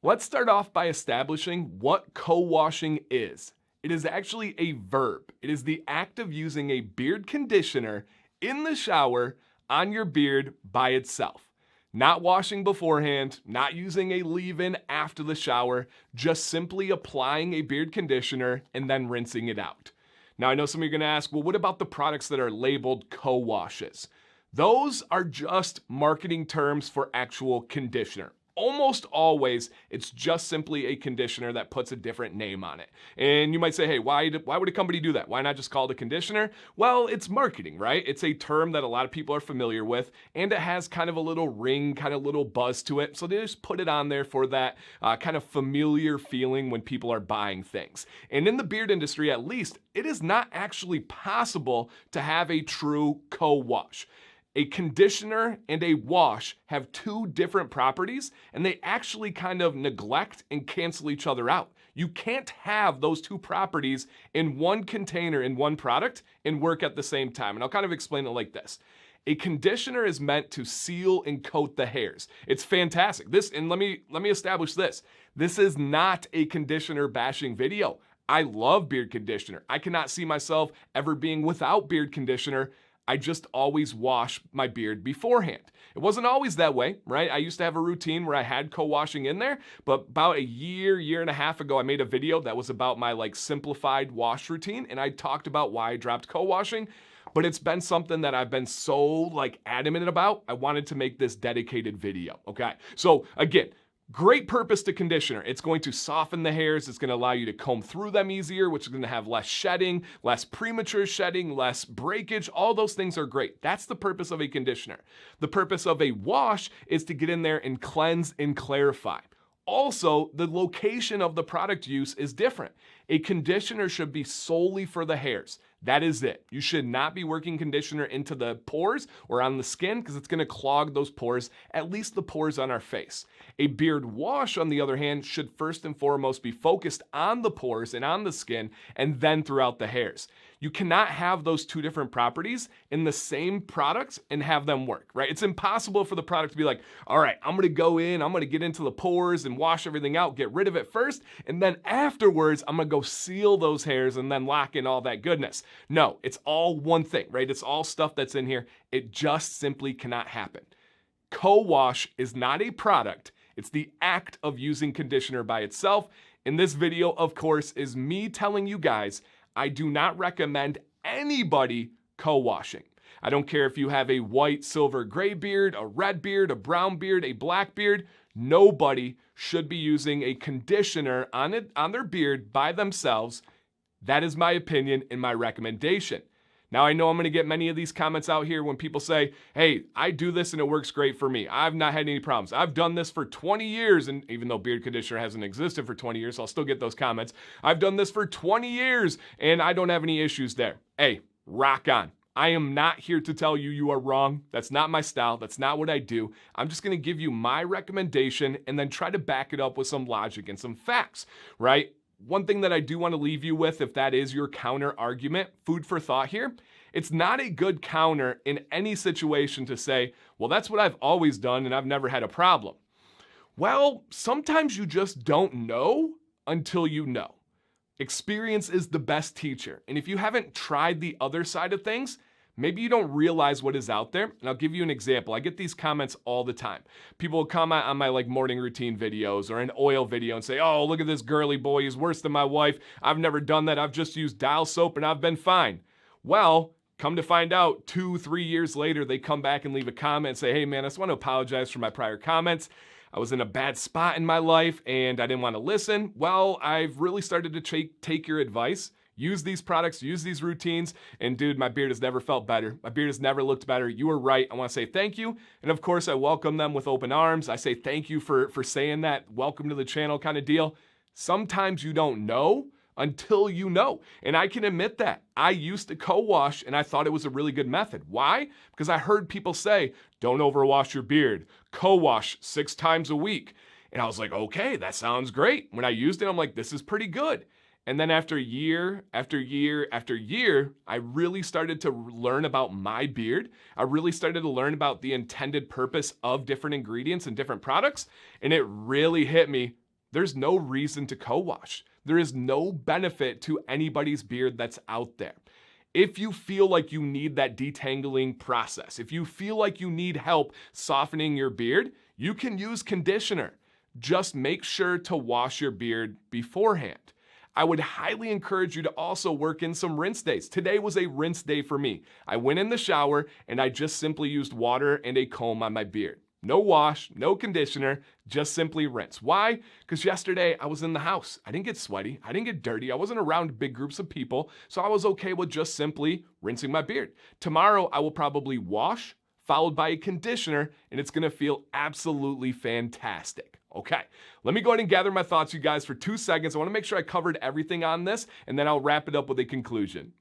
Let's start off by establishing what co-washing is. It is actually a verb. It is the act of using a beard conditioner in the shower on your beard by itself. Not washing beforehand, not using a leave-in after the shower, just simply applying a beard conditioner and then rinsing it out. Now I know some of you are going to ask, well, what about the products that are labeled co-washes? Those are just marketing terms for actual conditioner. Almost always, it's just simply a conditioner that puts a different name on it. And you might say, hey, why would a company do that? Why not just call it a conditioner? Well, it's marketing, right? It's a term that a lot of people are familiar with, and it has kind of a little ring, kind of little buzz to it. So they just put it on there for that kind of familiar feeling when people are buying things. And in the beard industry, at least, it is not actually possible to have a true co-wash. A conditioner and a wash have two different properties, and they actually kind of neglect and cancel each other out. You can't have those two properties in one container, in one product, and work at the same time. And I'll kind of explain it like this. A conditioner is meant to seal and coat the hairs. It's fantastic. And let me establish this. This is not a conditioner bashing video. I love beard conditioner. I cannot see myself ever being without beard conditioner. I just always wash my beard beforehand. It wasn't always that way, right? I used to have a routine where I had co-washing in there, but about a year and a half ago, I made a video that was about my simplified wash routine, and I talked about why I dropped co-washing, but it's been something that I've been so adamant about. I wanted to make this dedicated video, okay? So again, great purpose to conditioner. It's going to soften the hairs. It's going to allow you to comb through them easier, which is going to have less shedding, less premature shedding, less breakage. All those things are great. That's the purpose of a conditioner. The purpose of a wash is to get in there and cleanse and clarify. Also, the location of the product use is different. A conditioner should be solely for the hairs. That is it. You should not be working conditioner into the pores or on the skin because it's going to clog those pores, at least the pores on our face. A beard wash, on the other hand, should first and foremost be focused on the pores and on the skin and then throughout the hairs. You cannot have those two different properties in the same product and have them work, right? It's impossible for the product to be like, all right, I'm going to go in, I'm going to get into the pores and wash everything out, get rid of it first, and then afterwards, I'm going to go seal those hairs and then lock in all that goodness. No, it's all one thing, right? It's all stuff that's in here. It just simply cannot happen. Co-wash is not a product. It's the act of using conditioner by itself. And this video, of course, is me telling you guys, I do not recommend anybody co-washing. I don't care if you have a white, silver, gray beard, a red beard, a brown beard, a black beard. Nobody should be using a conditioner on their beard by themselves. That is my opinion and my recommendation. Now, I know I'm going to get many of these comments out here when people say, hey, I do this and it works great for me. I've not had any problems. I've done this for 20 years. And even though beard conditioner hasn't existed for 20 years, I'll still get those comments. I've done this for 20 years and I don't have any issues there. Hey, rock on. I am not here to tell you you are wrong. That's not my style. That's not what I do. I'm just going to give you my recommendation and then try to back it up with some logic and some facts, right? One thing that I do want to leave you with, if that is your counter argument, food for thought here, it's not a good counter in any situation to say, well, that's what I've always done and I've never had a problem. Well, sometimes you just don't know until you know. Experience is the best teacher. And if you haven't tried the other side of things, maybe you don't realize what is out there. And I'll give you an example. I get these comments all the time. People will comment on my morning routine videos or an oil video and say, oh, look at this girly boy. He's worse than my wife. I've never done that. I've just used Dial soap and I've been fine. Well, come to find out 2-3 years later, they come back and leave a comment and say, hey man, I just want to apologize for my prior comments. I was in a bad spot in my life and I didn't want to listen. Well, I've really started to take your advice. Use these products, use these routines, and dude, my beard has never felt better. My beard has never looked better. You were right. I want to say thank you. And of course, I welcome them with open arms. I say thank you for saying that. Welcome to the channel kind of deal. Sometimes you don't know until you know. And I can admit that. I used to co-wash and I thought it was a really good method. Why? Because I heard people say, don't overwash your beard. Co-wash 6 times a week. And I was like, okay, that sounds great. When I used it, I'm like, this is pretty good. And then after year after year after year, I really started to learn about my beard. I really started to learn about the intended purpose of different ingredients and different products. And it really hit me, there's no reason to co-wash. There is no benefit to anybody's beard that's out there. If you feel like you need that detangling process, if you feel like you need help softening your beard, you can use conditioner. Just make sure to wash your beard beforehand. I would highly encourage you to also work in some rinse days. Today was a rinse day for me. I went in the shower and I just simply used water and a comb on my beard. No wash, no conditioner, just simply rinse. Why? Because yesterday I was in the house. I didn't get sweaty. I didn't get dirty. I wasn't around big groups of people. So I was okay with just simply rinsing my beard. Tomorrow I will probably wash, followed by a conditioner, and it's gonna feel absolutely fantastic. Okay, let me go ahead and gather my thoughts, you guys, for 2 seconds. I wanna make sure I covered everything on this, and then I'll wrap it up with a conclusion.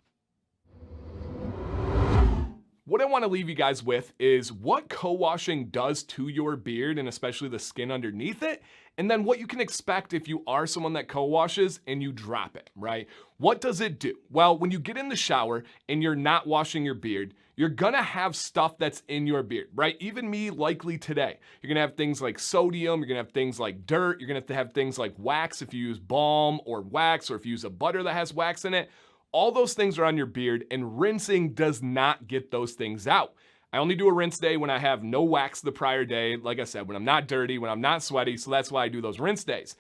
What I want to leave you guys with is what co-washing does to your beard and especially the skin underneath it, and then what you can expect if you are someone that co-washes and you drop it, right? What does it do? Well, when you get in the shower and you're not washing your beard, you're gonna have stuff that's in your beard, right? Even me, likely today. You're gonna have things like sodium, you're gonna have things like dirt, you're gonna have to have things like wax if you use balm or wax, or if you use a butter that has wax in it. All those things are on your beard, and rinsing does not get those things out. I only do a rinse day when I have no wax the prior day, like I said, when I'm not dirty, when I'm not sweaty, so that's why I do those rinse days.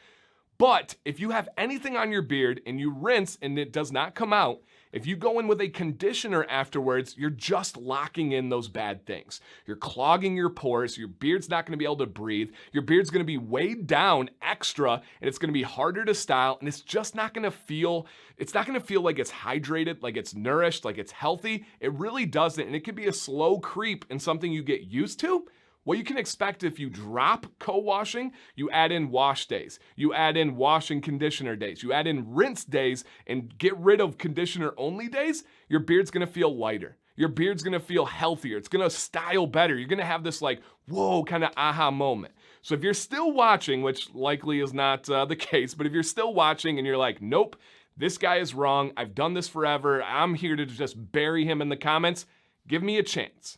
But if you have anything on your beard and you rinse and it does not come out, if you go in with a conditioner afterwards, you're just locking in those bad things. You're clogging your pores, your beard's not gonna be able to breathe, your beard's gonna be weighed down extra, and it's gonna be harder to style, and it's just not gonna feel, like it's hydrated, like it's nourished, like it's healthy. It really doesn't, and it can be a slow creep and something you get used to. What you can expect if you drop co-washing, you add in wash days, you add in wash and conditioner days, you add in rinse days, and get rid of conditioner only days, your beard's gonna feel lighter. Your beard's gonna feel healthier. It's gonna style better. You're gonna have this like, whoa, kind of aha moment. So if you're still watching, which likely is not the case, but if you're still watching and you're like, nope, this guy is wrong, I've done this forever, I'm here to just bury him in the comments, give me a chance.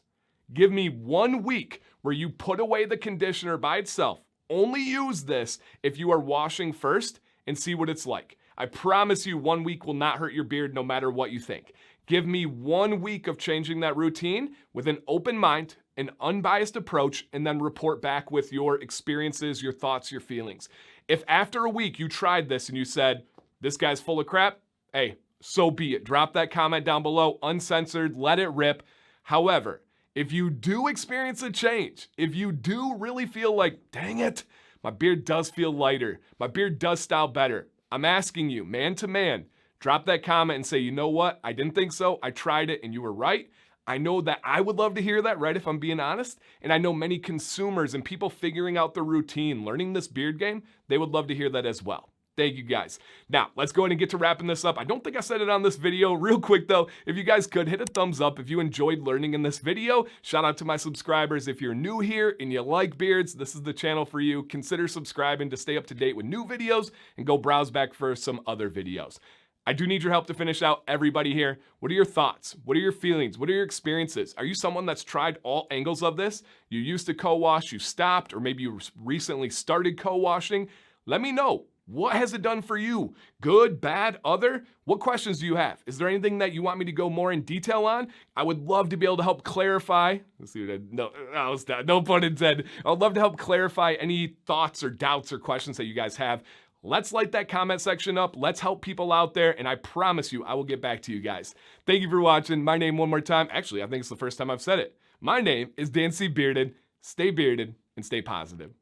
Give me 1 week where you put away the conditioner by itself. Only use this if you are washing first and see what it's like. I promise you 1 week will not hurt your beard no matter what you think. Give me 1 week of changing that routine with an open mind, an unbiased approach, and then report back with your experiences, your thoughts, your feelings. If after a week you tried this and you said, this guy's full of crap, hey, so be it. Drop that comment down below, uncensored, let it rip. However, if you do experience a change, if you do really feel like, dang it, my beard does feel lighter, my beard does style better, I'm asking you, man to man, drop that comment and say, you know what, I didn't think so, I tried it and you were right. I know that I would love to hear that, right, if I'm being honest. And I know many consumers and people figuring out the routine, learning this beard game, they would love to hear that as well. Thank you guys. Now, let's go ahead and get to wrapping this up. I don't think I said it on this video. Real quick though, if you guys could hit a thumbs up if you enjoyed learning in this video. Shout out to my subscribers. If you're new here and you like beards, this is the channel for you. Consider subscribing to stay up to date with new videos and go browse back for some other videos. I do need your help to finish out everybody here. What are your thoughts? What are your feelings? What are your experiences? Are you someone that's tried all angles of this? You used to co-wash, you stopped, or maybe you recently started co-washing? Let me know. What has it done for you? Good, bad, other? What questions do you have? Is there anything that you want me to go more in detail on? I would love to be able to help clarify. Let's see what no pun intended. I would love to help clarify any thoughts or doubts or questions that you guys have. Let's light that comment section up. Let's help people out there. And I promise you, I will get back to you guys. Thank you for watching. My name one more time. Actually, I think it's the first time I've said it. My name is Dan C. Bearded. Stay bearded and stay positive.